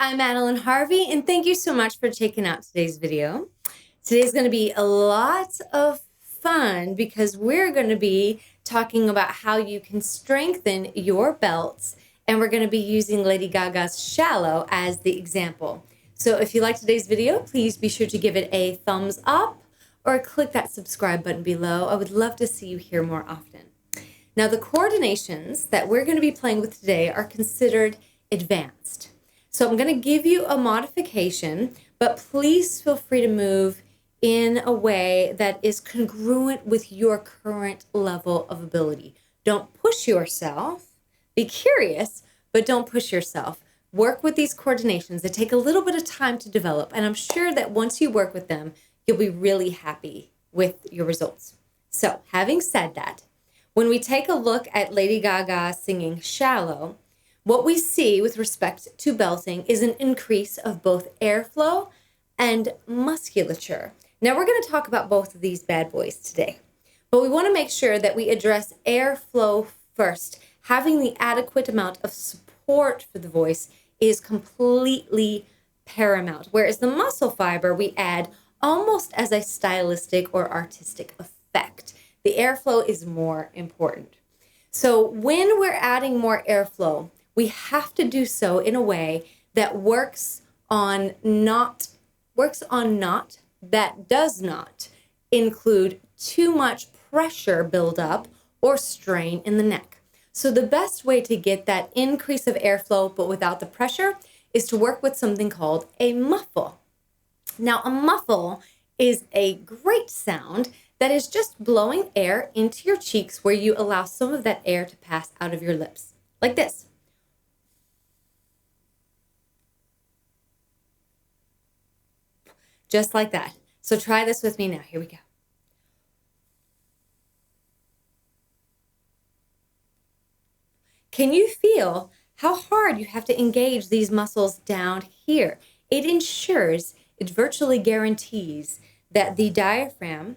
I'm Madeline Harvey, and thank you so much for checking out today's video. Today's going to be a lot of fun because we're going to be talking about how you can strengthen your belts, and we're going to be using Lady Gaga's Shallow as the example. So if you like today's video, please be sure to give it a thumbs up or click that subscribe button below. I would love to see you here more often. Now, the coordinations that we're going to be playing with today are considered advanced. So I'm going to give you a modification, but please feel free to move in a way that is congruent with your current level of ability. Don't push yourself. Be curious, but don't push yourself. Work with these coordinations. They take a little bit of time to develop, and I'm sure that once you work with them, you'll be really happy with your results. So, having said that, when we take a look at Lady Gaga singing Shallow, what we see with respect to belting is an increase of both airflow and musculature. Now, we're going to talk about both of these bad boys today, but we want to make sure that we address airflow first. Having the adequate amount of support for the voice is completely paramount, whereas the muscle fiber we add almost as a stylistic or artistic effect. The airflow is more important. So when we're adding more airflow, we have to do so in a way that works on not that does not include too much pressure buildup or strain in the neck. So the best way to get that increase of airflow but without the pressure is to work with something called a muffle. Now, a muffle is a great sound that is just blowing air into your cheeks where you allow some of that air to pass out of your lips, like this. Just like that. So try this with me now. Here we go. Can you feel how hard you have to engage these muscles down here? It ensures, it virtually guarantees that the diaphragm,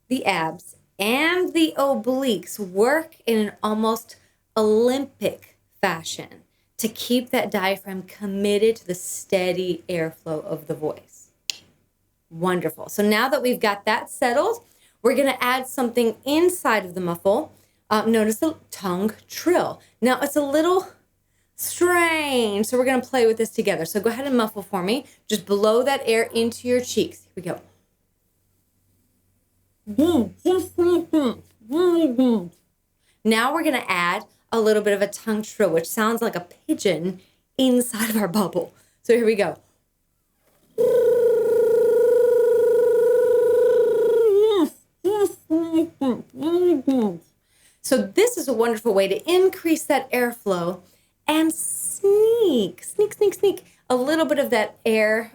the abs, and the obliques work in an almost Olympic fashion to keep that diaphragm committed to the steady airflow of the voice. Wonderful. So now that we've got that settled, we're going to add something inside of the muffle known as the tongue trill. Now, it's a little strange, so we're going to play with this together. So go ahead and muffle for me. Just blow that air into your cheeks. Here we go. Now we're going to add a little bit of a tongue trill, which sounds like a pigeon inside of our bubble. So here we go. So this is a wonderful way to increase that airflow and sneak a little bit of that a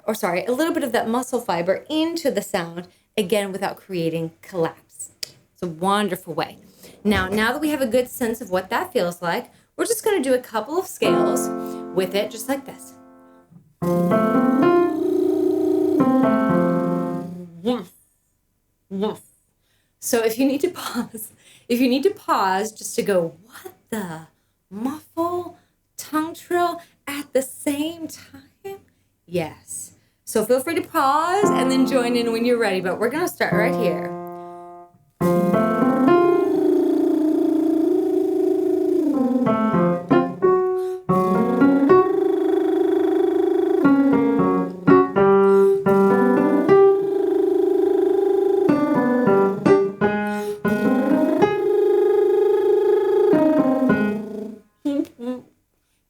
little bit of that muscle fiber into the sound, again, without creating collapse. It's a wonderful way. Now that we have a good sense of what that feels like, we're just going to do a couple of scales with it, just like this. Yes. So if you need to pause just to go, what the muffle tongue trill at the same time? Yes. So feel free to pause and then join in when you're ready, but we're going to start right here.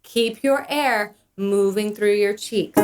Keep your air moving through your cheeks.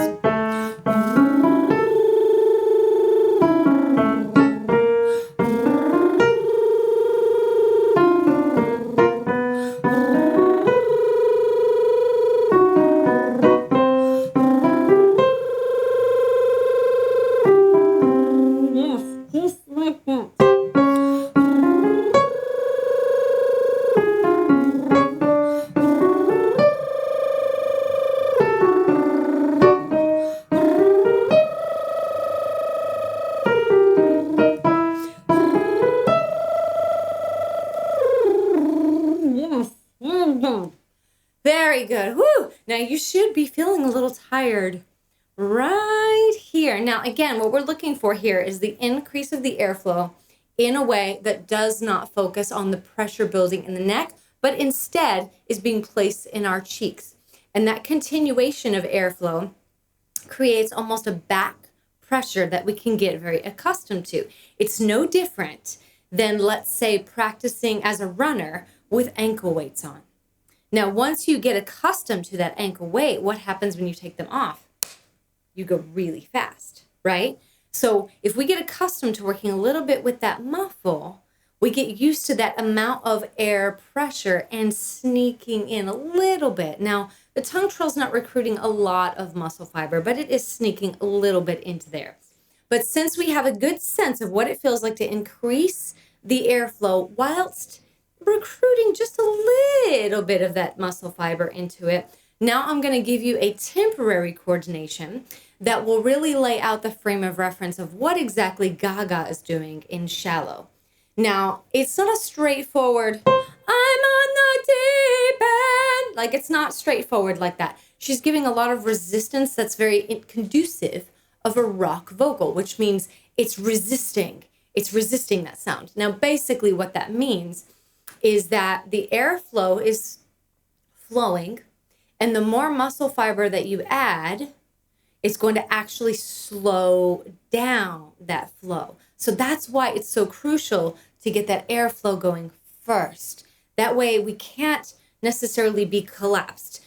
Very good. Woo! Now you should be feeling a little tired right here. Now, again, what we're looking for here is the increase of the airflow in a way that does not focus on the pressure building in the neck, but instead is being placed in our cheeks. And that continuation of airflow creates almost a back pressure that we can get very accustomed to. It's no different than, let's say, practicing as a runner with ankle weights on. Now, once you get accustomed to that ankle weight, what happens when you take them off? You go really fast, right? So if we get accustomed to working a little bit with that muffle, we get used to that amount of air pressure and sneaking in a little bit. Now, the tongue trill's not recruiting a lot of muscle fiber, but it is sneaking a little bit into there. But since we have a good sense of what it feels like to increase the airflow whilst recruiting just a little bit of that muscle fiber into it, now I'm going to give you a temporary coordination that will really lay out the frame of reference of what exactly Gaga is doing in Shallow. Now, it's not a straightforward, I'm on the deep end. Like, it's not straightforward like that. She's giving a lot of resistance that's very conducive of a rock vocal, which means it's resisting that sound. Now, basically what that means is that the airflow is flowing, and the more muscle fiber that you add, it's going to actually slow down that flow. So that's why it's so crucial to get that airflow going first. That way we can't necessarily be collapsed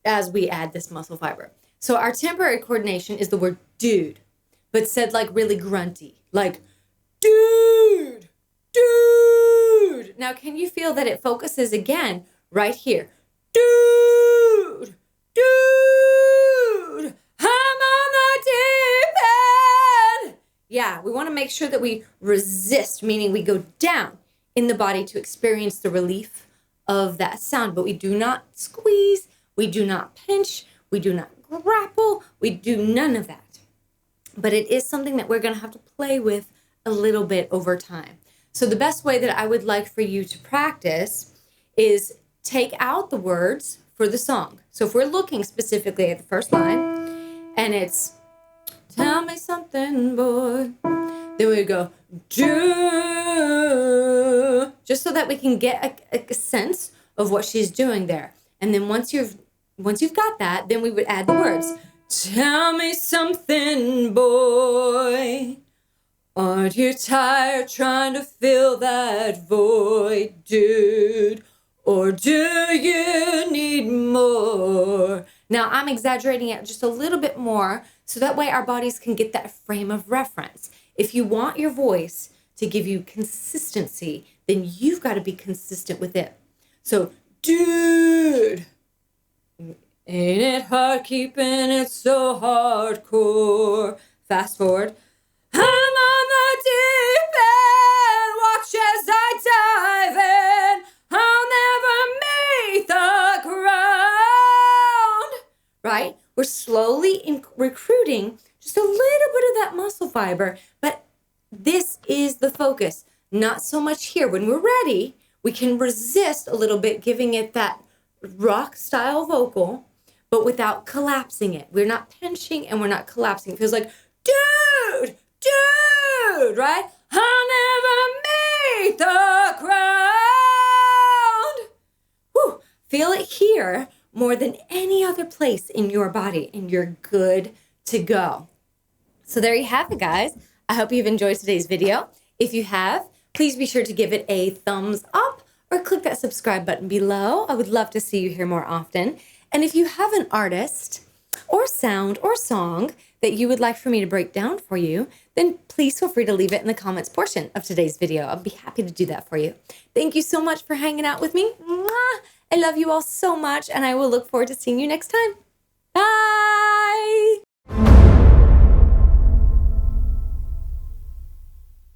as we add this muscle fiber. So our temporary coordination is the word dude, but said like really grunty, like dude, dude. Now, can you feel that it focuses again right here? Dude, dude, I'm on the deep end. Yeah, we want to make sure that we resist, meaning we go down in the body to experience the relief of that sound, but we do not squeeze, we do not pinch, we do not grapple, we do none of that. But it is something that we're going to have to play with a little bit over time. So the best way that I would like for you to practice is take out the words for the song. So if we're looking specifically at the first line, and it's, tell me something, boy, then we go, do, just so that we can get a sense of what she's doing there. And then once you've got that, then we would add the words, tell me something, boy. Aren't you tired trying to fill that void, dude? Or do you need more? Now, I'm exaggerating it just a little bit more so that way our bodies can get that frame of reference. If you want your voice to give you consistency, then you've got to be consistent with it. So, dude, ain't it hard keeping it so hardcore? Fast forward. I'm on the deep end, watch as I dive in. I'll never meet the ground. Right? We're slowly recruiting just a little bit of that muscle fiber, but this is the focus. Not so much here. When we're ready, we can resist a little bit, giving it that rock style vocal, but without collapsing it. We're not pinching and we're not collapsing. It feels like, dude, right? I'll never meet the ground. Whew. Feel it here more than any other place in your body, and you're good to go. So there you have it, guys. I hope you've enjoyed today's video. If you have, please be sure to give it a thumbs up or click that subscribe button below. I would love to see you here more often. And if you have an artist or sound or song that you would like for me to break down for you, then please feel free to leave it in the comments portion of today's video. I'll be happy to do that for you. Thank you so much for hanging out with me. Mwah! I love you all so much, and I will look forward to seeing you next time. Bye!